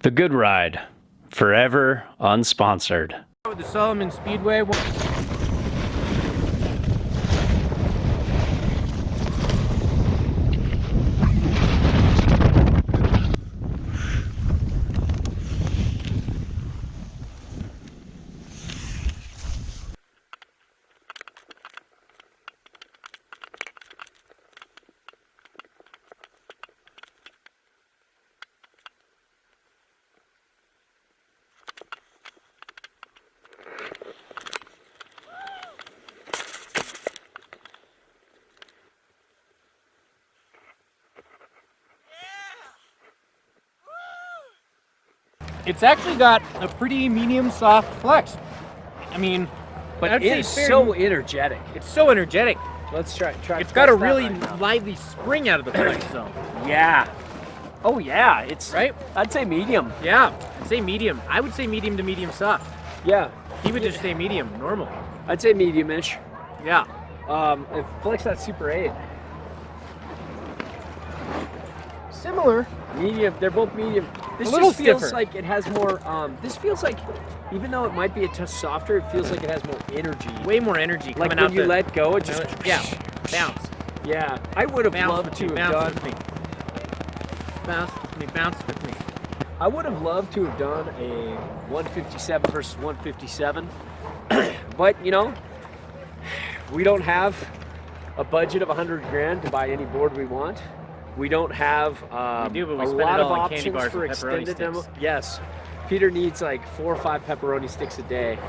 The Good Ride, forever unsponsored. With the Solomon Speedway. It's actually got a pretty medium soft flex. I mean, But it's so energetic. It's so energetic. Let's try. It's got a really lively spring out of the flex zone. Yeah. Oh yeah. It's Right? I'd say medium. Yeah, I'd say medium. I would say medium to medium soft. Yeah. He would just say medium, normal. I'd say medium-ish. Yeah. If Flex that Super 8. Similar. Medium. They're both medium. This A little just feels stiffer. like it has more. This feels like, even though it might be a touch softer, it feels like it has more energy. Way more energy Like coming out when you let go, it just yeah, bounce. Yeah. I would have Bounce loved with to me, have bounce done. with me. Bounce with me, bounce with me. I would have loved to have done a 157 versus 157, but you know, we don't have a budget of 100 grand to buy any board we want. We don't have We do, but we a spend it lot of all on candy options bars for and pepperoni extended demo. sticks. Yes, Peter needs like 4 or 5 pepperoni sticks a day,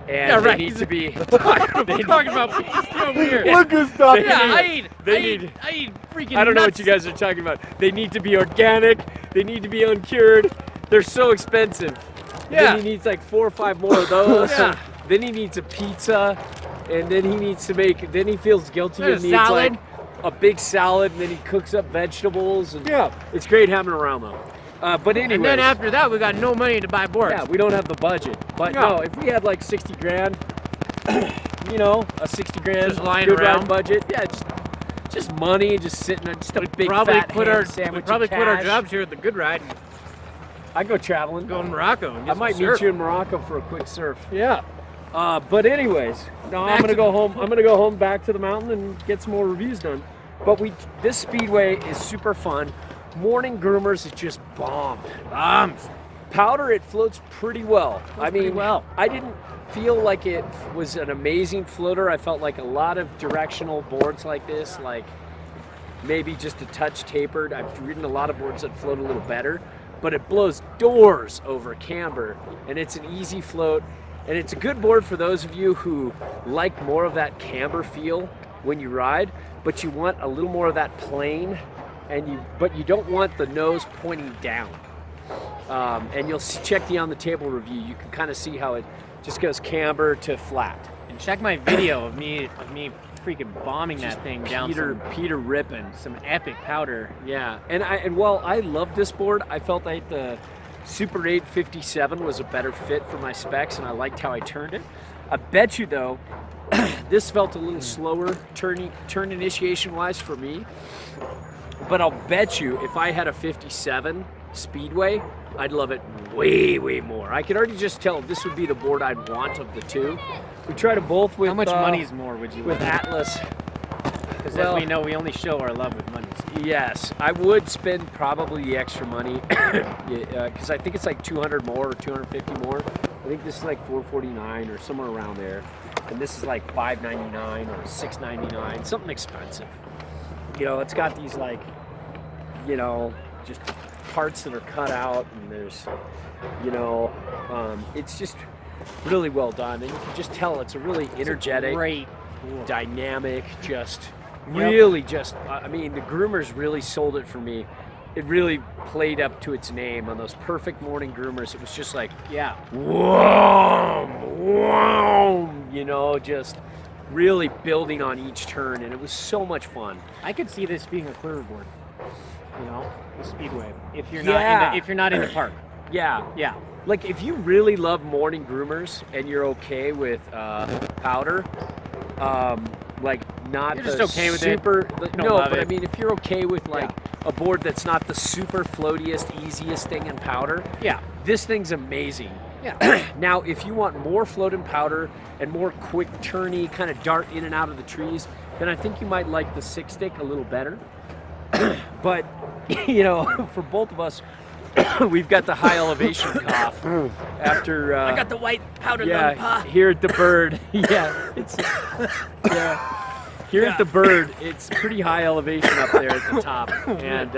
and Yeah, they right. need to be. We're talking about pasty over here. Look who's talking. Yeah, They I need- eat freaking I don't know what nuts. you guys are talking about. They need to be organic. They need to be uncured. They're so expensive. Yeah. Then he needs like 4 or 5 more of those. Yeah. Then he needs a pizza, and then he needs to make. Then he feels guilty Then a and needs salad. like a big salad. And then he cooks up vegetables. And Yeah. it's great having around though. But anyway. And then after that, we got no money to buy boards. Yeah, we don't have the budget. But Yeah. no, if we had like 60 grand, you know, a 60 grand Just lying good ride around. budget, yeah, just money, just sitting there, just a big probably fat quit ham our sandwich. we probably of quit our cash. jobs here at the Good Ride and I go traveling. go to Morocco. And I get might some meet surf. you in Morocco for a quick surf. Yeah. But anyways, no, Back I'm gonna to- go home. I'm gonna go home back to the mountain and get some more reviews done. But this speedway is super fun. Morning groomers is just bomb. Powder, it floats pretty well. I pretty mean, well. I didn't feel like it was an amazing floater. I felt like a lot of directional boards like this, like maybe just a touch tapered. I've ridden a lot of boards that float a little better, but it blows doors over camber, and it's an easy float, and it's a good board for those of you who like more of that camber feel when you ride, but you want a little more of that plane, but you don't want the nose pointing down. And you'll check the on the table review. You can kind of see how it just goes camber to flat. And check my video of me freaking bombing that thing down Peter ripping. some epic powder. Yeah, and while I love this board, I felt like the Super 857 was a better fit for my specs, and I liked how I turned it. I bet you though, this felt a little slower turn initiation wise for me. But I'll bet you if I had a 57 Speedway, I'd love it way, way more. I could already just tell this would be the board I'd want of the two. We tried them both with How much money's more would you with like? Atlas. Because well- as we know, we only show our love with money. Yes, I would spend probably the extra money because I think it's like 200 more or 250 more. I think this is like 449 or somewhere around there, and this is like 599 or 699, something expensive. You know, it's got these like, you know, just parts that are cut out, and there's, you know, it's just really well done, and you can just tell it's a really energetic, Great. dynamic, just really just I mean, the groomers really sold it for me. It really played up to its name on those perfect morning groomers. It was just like, Yeah. whoa, whoa, you know, just really building on each turn, and it was so much fun. I could see this being a clear board. You know, the Speedway. If you're Yeah. not in the park. Yeah, Yeah. like if you really love morning groomers and you're okay with powder, like not You're the just okay with it. super, Don't no, love but I it. mean if you're okay with like a board that's not the super floatiest, easiest thing in powder, Yeah. this thing's amazing. Yeah. Now, if you want more float and powder and more quick turny, kind of dart in and out of the trees, then I think you might like the 6-stick a little better. But, you know, for both of us, we've got the high elevation cough after. I got the white powder lung yeah, pot. here at the Bird. Yeah, it's here at the Bird. It's pretty high elevation up there at the top, and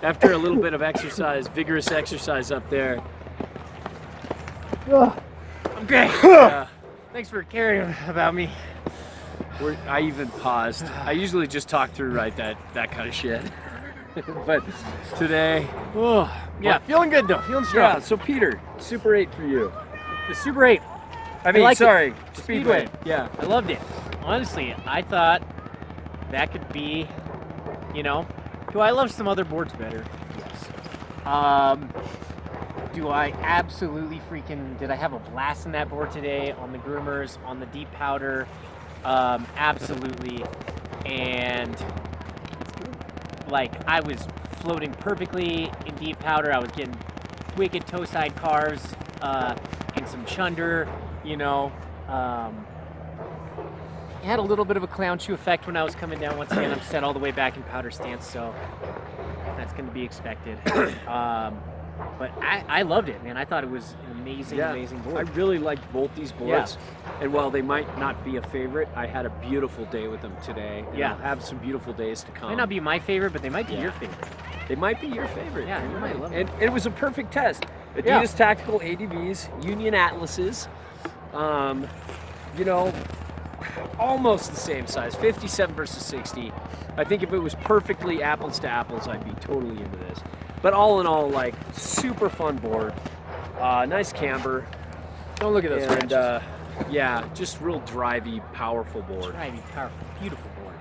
after a little bit of exercise, vigorous exercise up there. I'm great. Yeah. Thanks for caring about me. I even paused. I usually just talk through that kind of shit. But today, Yeah, feeling good though. Feeling strong. yeah. So Peter, Super 8 for you. The Super 8. I mean, like sorry, the Speedway. Speedway. Yeah. I loved it. Honestly, I thought that could be, you know, do I love some other boards better? Yes. Do I absolutely did I have a blast in that board today on the groomers, on the deep powder? Absolutely. And like I was floating perfectly in deep powder. I was getting wicked toe side carves, and some chunder, you know. It had a little bit of a clown shoe effect when I was coming down. Once again, I'm set all the way back in powder stance, so that's going to be expected. But I loved it, man. I thought it was an amazing, amazing I board. really liked both these boards. And while they might not be a favorite, I had a beautiful day with them today. And Yeah. I'll have some beautiful days to come. Might not be my favorite, but they might be Yeah. your favorite. They might be your favorite. Yeah, you might love them. And it was a perfect test. Adidas Yeah. Tactical ADVs, Union Atlases, you know, almost the same size, 57 versus 60. I think if it was perfectly apples to apples, I'd be totally into this. But all in all, like, super fun board. Nice camber. Don't look at those And, wrenches. yeah, just real drivey, powerful board. Driving, powerful, beautiful board.